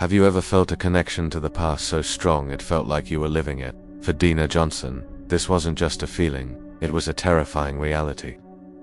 Have you ever felt a connection to the past so strong it felt like you were living it? For Deena Johnson, this wasn't just a feeling, it was a terrifying reality.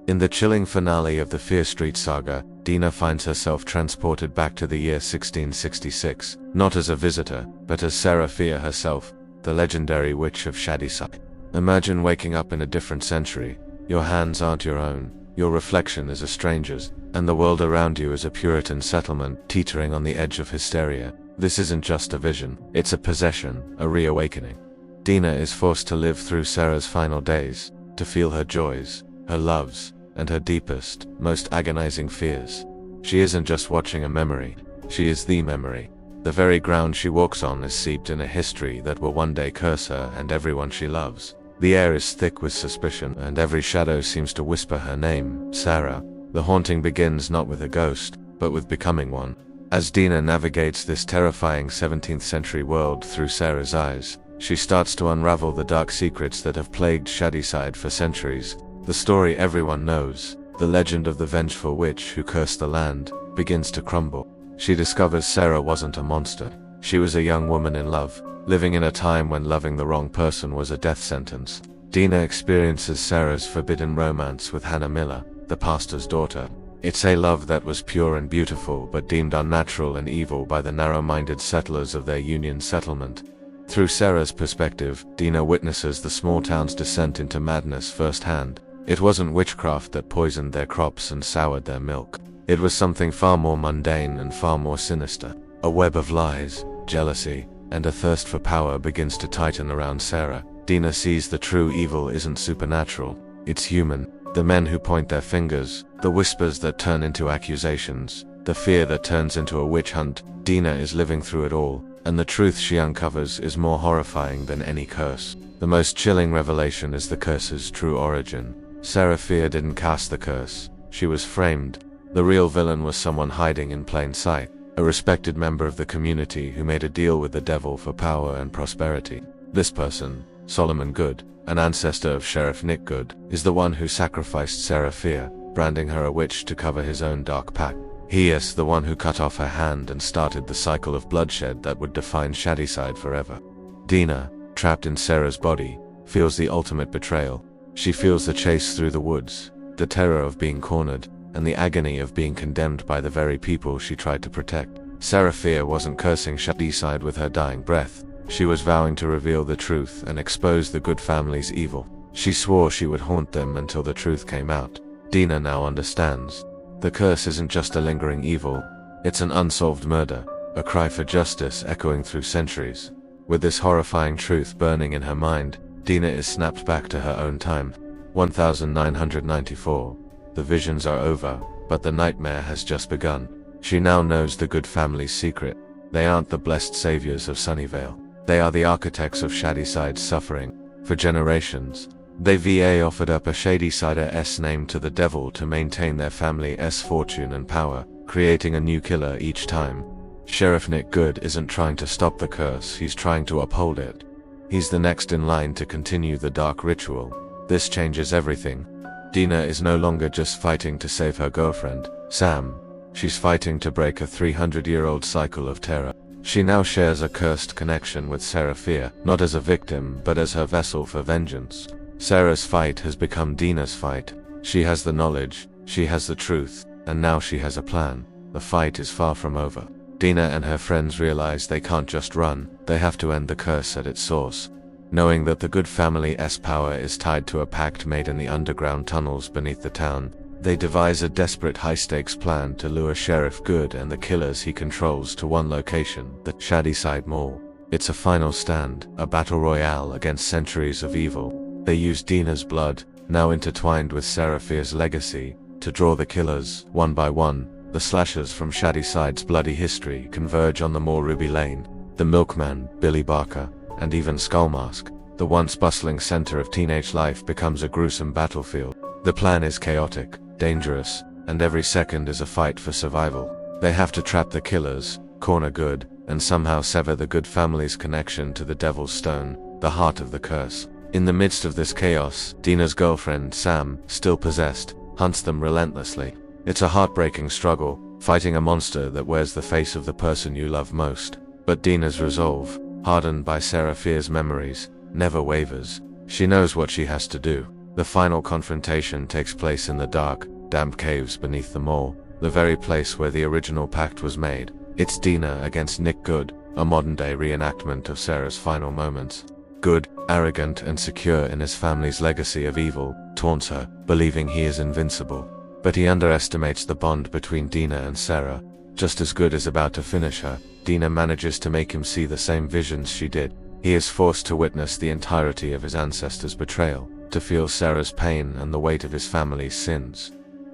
In the chilling finale of the Fear Street saga, Deena finds herself transported back to the year 1666, not as a visitor, but as Sarah Fier herself, the legendary witch of Shadyside. Imagine waking up in a different century. Your hands aren't your own, your reflection is a stranger's, and the world around you is a Puritan settlement teetering on the edge of hysteria. This isn't just a vision, it's a possession, a reawakening. Deena is forced to live through Sarah's final days, to feel her joys, her loves, and her deepest, most agonizing fears. She isn't just watching a memory, she is the memory. The very ground she walks on is seeped in a history that will one day curse her and everyone she loves. The air is thick with suspicion, and every shadow seems to whisper her name, Sarah. The haunting begins not with a ghost, but with becoming one. As Deena navigates this terrifying 17th century world through Sarah's eyes, she starts to unravel the dark secrets that have plagued Shadyside for centuries. The story everyone knows, the legend of the vengeful witch who cursed the land, begins to crumble. She discovers Sarah wasn't a monster. She was a young woman in love, living in a time when loving the wrong person was a death sentence. Deena experiences Sarah's forbidden romance with Hannah Miller, the pastor's daughter. It's a love that was pure and beautiful, but deemed unnatural and evil by the narrow-minded settlers of their Union settlement. Through Sarah's perspective, Deena witnesses the small town's descent into madness firsthand. It wasn't witchcraft that poisoned their crops and soured their milk. It was something far more mundane and far more sinister. A web of lies, jealousy, and a thirst for power begins to tighten around Sarah. Deena sees the true evil isn't supernatural, it's human. The men who point their fingers, the whispers that turn into accusations, the fear that turns into a witch hunt. Deena is living through it all, and the truth she uncovers is more horrifying than any curse. The most chilling revelation is the curse's true origin. Sarah Fier didn't cast the curse, she was framed. The real villain was someone hiding in plain sight, a respected member of the community who made a deal with the devil for power and prosperity. This person, Solomon Goode, an ancestor of Sheriff Nick Goode, is the one who sacrificed Sarah Fier, branding her a witch to cover his own dark pact. He is the one who cut off her hand and started the cycle of bloodshed that would define Shadyside forever. Deena, trapped in Sarah's body, feels the ultimate betrayal. She feels the chase through the woods, the terror of being cornered, and the agony of being condemned by the very people she tried to protect. Sarah Fier wasn't cursing Shadyside with her dying breath. She was vowing to reveal the truth and expose the Goode family's evil. She swore she would haunt them until the truth came out. Deena now understands. The curse isn't just a lingering evil, it's an unsolved murder, a cry for justice echoing through centuries. With this horrifying truth burning in her mind, Deena is snapped back to her own time. 1994. The visions are over, but the nightmare has just begun. She now knows the Goode family's secret. They aren't the blessed saviors of Sunnyvale. They are the architects of Shadyside's suffering. For generations, they offered up a Shadysider's name to the devil to maintain their family's fortune and power, creating a new killer each time. Sheriff Nick Goode isn't trying to stop the curse, he's trying to uphold it. He's the next in line to continue the dark ritual. This changes everything. Deena is no longer just fighting to save her girlfriend, Sam. She's fighting to break a 300-year-old cycle of terror. She now shares a cursed connection with Sarah Fier, not as a victim, but as her vessel for vengeance. Sarah's fight has become Deena's fight. She has the knowledge, she has the truth, and now she has a plan. The fight is far from over. Deena and her friends realize they can't just run, they have to end the curse at its source. Knowing that the Goode family's power is tied to a pact made in the underground tunnels beneath the town, they devise a desperate high-stakes plan to lure Sheriff Goode and the killers he controls to one location, the Shadyside Mall. It's a final stand, a battle royale against centuries of evil. They use Deena's blood, now intertwined with Sarah Fier's legacy, to draw the killers, one by one. The slashers from Shadyside's bloody history converge on the mall Ruby Lane. The milkman, Billy Barker, and even Skullmask, the once bustling center of teenage life, becomes a gruesome battlefield. The plan is chaotic, dangerous, and every second is a fight for survival. They have to trap the killers, corner Goode, and somehow sever the Goode family's connection to the Devil's Stone, the heart of the curse. In the midst of this chaos, Deena's girlfriend, Sam, still possessed, hunts them relentlessly. It's a heartbreaking struggle, fighting a monster that wears the face of the person you love most. But Deena's resolve, hardened by Sarah Fier's memories, never wavers. She knows what she has to do. The final confrontation takes place in the dark, damp caves beneath the mall, the very place where the original pact was made. It's Deena against Nick Goode, a modern-day reenactment of Sarah's final moments. Goode, arrogant and secure in his family's legacy of evil, taunts her, believing he is invincible. But he underestimates the bond between Deena and Sarah. Just as Goode is about to finish her, Deena manages to make him see the same visions she did. He is forced to witness the entirety of his ancestors' betrayal, to feel Sarah's pain and the weight of his family's sins.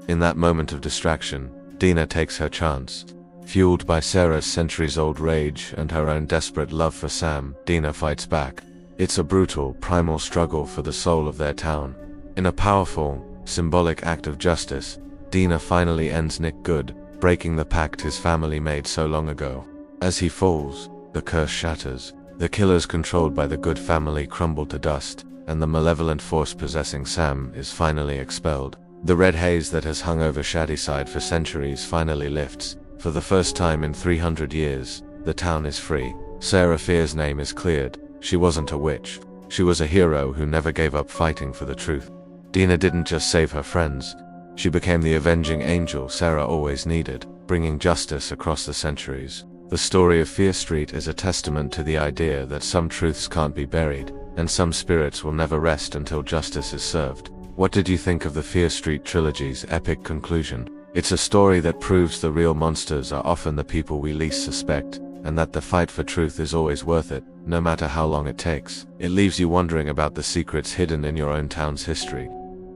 In that moment of distraction, Deena takes her chance. Fueled by Sarah's centuries-old rage and her own desperate love for Sam, Deena fights back. It's a brutal, primal struggle for the soul of their town. In a powerful, symbolic act of justice, Deena finally ends Nick Goode, breaking the pact his family made so long ago. As he falls, the curse shatters. The killers controlled by the Goode family crumble to dust, and the malevolent force possessing Sam is finally expelled. The red haze that has hung over Shadyside for centuries finally lifts. For the first time in 300 years, the town is free. Sarah Fier's name is cleared. She wasn't a witch. She was a hero who never gave up fighting for the truth. Deena didn't just save her friends. She became the avenging angel Sarah always needed, bringing justice across the centuries. The story of Fier Street is a testament to the idea that some truths can't be buried, and some spirits will never rest until justice is served. What did you think of the Fier Street trilogy's epic conclusion? It's a story that proves the real monsters are often the people we least suspect, and that the fight for truth is always worth it, no matter how long it takes. It leaves you wondering about the secrets hidden in your own town's history.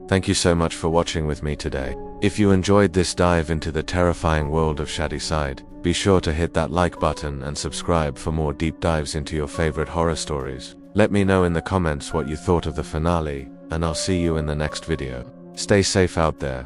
Thank you so much for watching with me today. If you enjoyed this dive into the terrifying world of Shadyside, be sure to hit that like button and subscribe for more deep dives into your favorite horror stories. Let me know in the comments what you thought of the finale, and I'll see you in the next video. Stay safe out there.